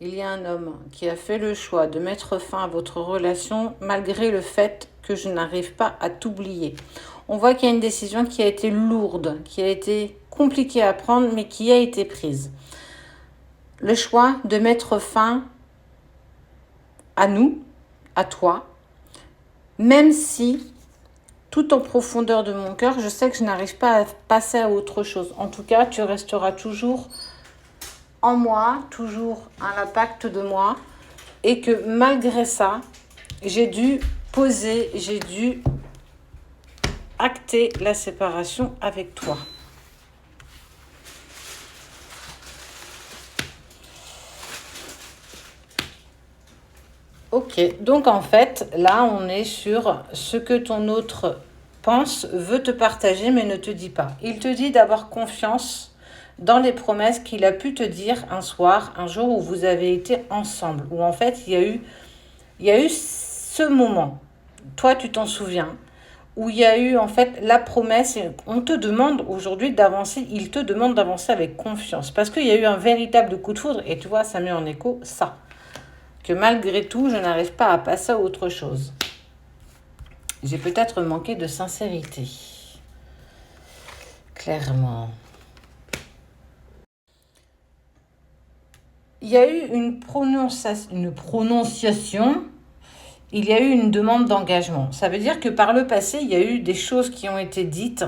il y a un homme qui a fait le choix de mettre fin à votre relation malgré le fait que je n'arrive pas à t'oublier. On voit qu'il y a une décision qui a été lourde, qui a été compliquée à prendre, mais qui a été prise. Le choix de mettre fin à nous, à toi, même si, tout en profondeur de mon cœur, je sais que je n'arrive pas à passer à autre chose. En tout cas, tu resteras toujours en moi, toujours à l'impact de moi, et que malgré ça, j'ai dû poser, j'ai dû acter la séparation avec toi. Ok, donc en fait, là, on est sur ce que ton autre pense, veut te partager, mais ne te dit pas. Il te dit d'avoir confiance dans les promesses qu'il a pu te dire un soir, un jour où vous avez été ensemble, où en fait, il y a eu ce moment, toi, tu t'en souviens, où il y a eu en fait la promesse, on te demande aujourd'hui d'avancer, il te demande d'avancer avec confiance, parce qu'il y a eu un véritable coup de foudre, et tu vois, ça met en écho ça. Que malgré tout, je n'arrive pas à passer à autre chose. J'ai peut-être manqué de sincérité. Clairement. Il y a eu une prononciation, il y a eu une demande d'engagement. Ça veut dire que par le passé, il y a eu des choses qui ont été dites,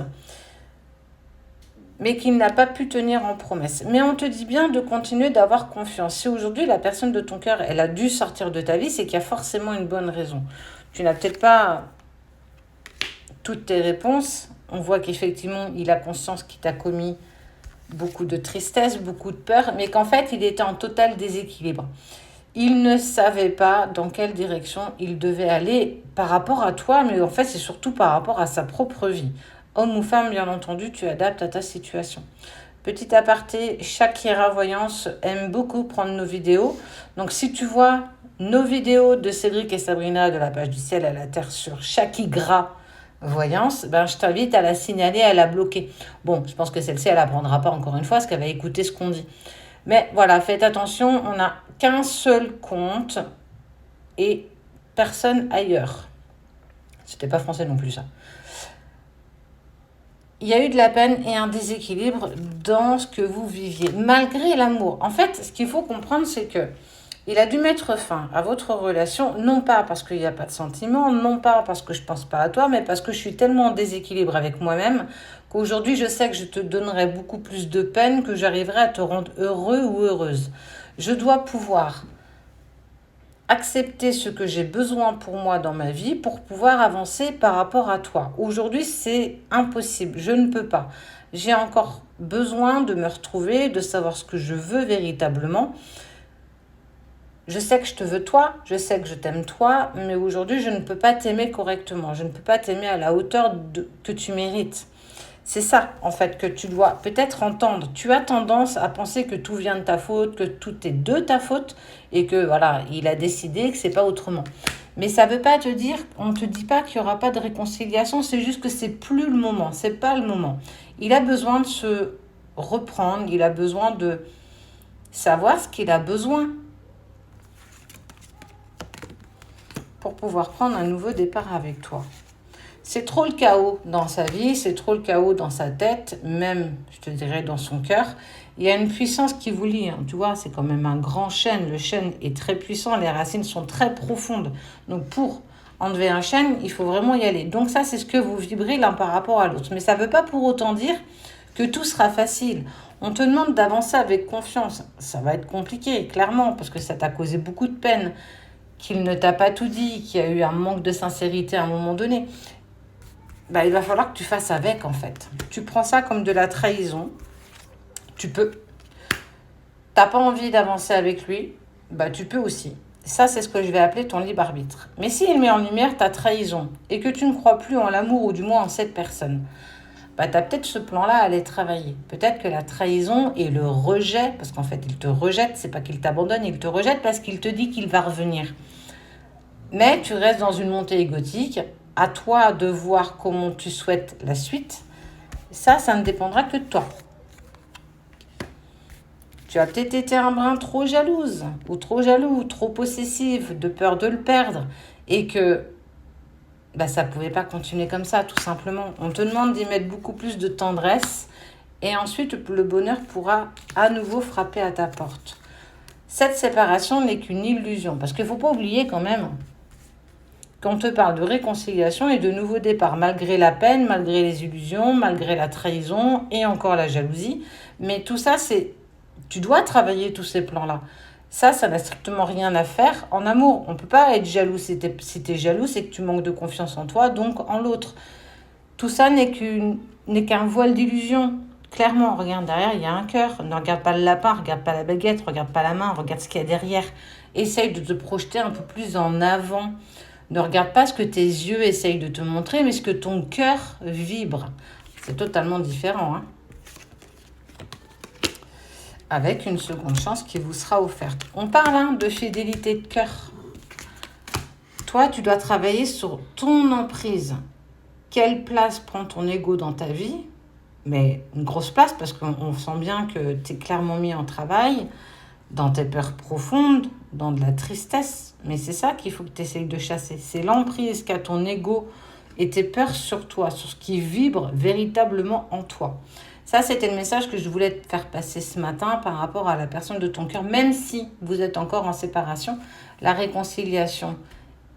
mais qu'il n'a pas pu tenir en promesse. Mais on te dit bien de continuer d'avoir confiance. Si aujourd'hui la personne de ton cœur, elle a dû sortir de ta vie, c'est qu'il y a forcément une bonne raison. Tu n'as peut-être pas toutes tes réponses. On voit qu'effectivement, il a conscience qu'il t'a commis beaucoup de tristesse, beaucoup de peur, mais qu'en fait, il était en total déséquilibre. Il ne savait pas dans quelle direction il devait aller par rapport à toi, mais en fait, c'est surtout par rapport à sa propre vie. Homme ou femme, bien entendu, tu adaptes à ta situation. Petit aparté, Shakira Voyance aime beaucoup prendre nos vidéos. Donc, si tu vois nos vidéos de Cédric et Sabrina de la page du ciel à la terre sur Shakira Voyance, ben, je t'invite à la signaler, à la bloquer. Bon, je pense que celle-ci, elle n'apprendra pas encore une fois, parce qu'elle va écouter ce qu'on dit. Mais voilà, faites attention, on n'a qu'un seul compte et personne ailleurs. C'était pas français non plus, ça. Il y a eu de la peine et un déséquilibre dans ce que vous viviez, malgré l'amour. En fait, ce qu'il faut comprendre, c'est que il a dû mettre fin à votre relation, non pas parce qu'il n'y a pas de sentiment, non pas parce que je ne pense pas à toi, mais parce que je suis tellement en déséquilibre avec moi-même qu'aujourd'hui, je sais que je te donnerai beaucoup plus de peine que j'arriverai à te rendre heureux ou heureuse. Je dois pouvoir accepter ce que j'ai besoin pour moi dans ma vie pour pouvoir avancer par rapport à toi. Aujourd'hui, c'est impossible. Je ne peux pas. J'ai encore besoin de me retrouver, de savoir ce que je veux véritablement. Je sais que je te veux toi, je sais que je t'aime toi, mais aujourd'hui, je ne peux pas t'aimer correctement. Je ne peux pas t'aimer à la hauteur que tu mérites. C'est ça, en fait, que tu dois peut-être entendre. Tu as tendance à penser que tout vient de ta faute, que tout est de ta faute, et que, voilà, il a décidé que c'est pas autrement. Mais ça veut pas te dire, on ne te dit pas qu'il n'y aura pas de réconciliation, c'est juste que c'est plus le moment, c'est pas le moment. Il a besoin de se reprendre, il a besoin de savoir ce qu'il a besoin pour pouvoir prendre un nouveau départ avec toi. C'est trop le chaos dans sa vie, c'est trop le chaos dans sa tête, même, je te dirais, dans son cœur. Il y a une puissance qui vous lie, hein. Tu vois, c'est quand même un grand chêne. Le chêne est très puissant, les racines sont très profondes. Donc, pour enlever un chêne, il faut vraiment y aller. Donc, ça, c'est ce que vous vibrez l'un par rapport à l'autre. Mais ça ne veut pas pour autant dire que tout sera facile. On te demande d'avancer avec confiance. Ça va être compliqué, clairement, parce que ça t'a causé beaucoup de peine, qu'il ne t'a pas tout dit, qu'il y a eu un manque de sincérité à un moment donné. Bah, il va falloir que tu fasses avec, en fait. Tu prends ça comme de la trahison. Tu peux. T'as pas envie d'avancer avec lui, bah tu peux aussi. Ça, c'est ce que je vais appeler ton libre arbitre. Mais s'il met en lumière ta trahison et que tu ne crois plus en l'amour ou du moins en cette personne, bah tu as peut-être ce plan-là à aller travailler. Peut-être que la trahison et le rejet, parce qu'en fait, il te rejette, c'est pas qu'il t'abandonne, il te rejette parce qu'il te dit qu'il va revenir. Mais tu restes dans une montée égotique. À toi de voir comment tu souhaites la suite. Ça ne dépendra que de toi. Tu as peut-être été un brin trop jalouse, ou trop jaloux, ou trop possessive, de peur de le perdre, et que ça ne pouvait pas continuer comme ça, tout simplement. On te demande d'y mettre beaucoup plus de tendresse, et ensuite le bonheur pourra à nouveau frapper à ta porte. Cette séparation n'est qu'une illusion, parce qu'il ne faut pas oublier quand même qu'on te parle de réconciliation et de nouveau départ, malgré la peine, malgré les illusions, malgré la trahison et encore la jalousie. Mais tout ça, tu dois travailler tous ces plans-là. Ça n'a strictement rien à faire en amour. On ne peut pas être jaloux. Si tu es jaloux, c'est que tu manques de confiance en toi, donc en l'autre. Tout ça n'est qu'un voile d'illusion. Clairement, regarde derrière, il y a un cœur. Ne regarde pas le lapin, regarde pas la baguette, regarde pas la main, regarde ce qu'il y a derrière. Essaye de te projeter un peu plus en avant. Ne regarde pas ce que tes yeux essayent de te montrer, mais ce que ton cœur vibre. C'est totalement différent, hein. Avec une seconde chance qui vous sera offerte. On parle de fidélité de cœur. Toi, tu dois travailler sur ton emprise. Quelle place prend ton ego dans ta vie? Mais une grosse place, parce qu'on sent bien que tu es clairement mis en travail, dans tes peurs profondes, dans de la tristesse. Mais c'est ça qu'il faut que tu essayes de chasser. C'est l'emprise qu'a ton ego et tes peurs sur toi, sur ce qui vibre véritablement en toi. Ça, c'était le message que je voulais te faire passer ce matin par rapport à la personne de ton cœur. Même si vous êtes encore en séparation, la réconciliation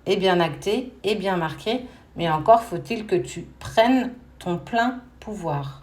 est bien actée, est bien marquée. Mais encore faut-il que tu prennes ton plein pouvoir.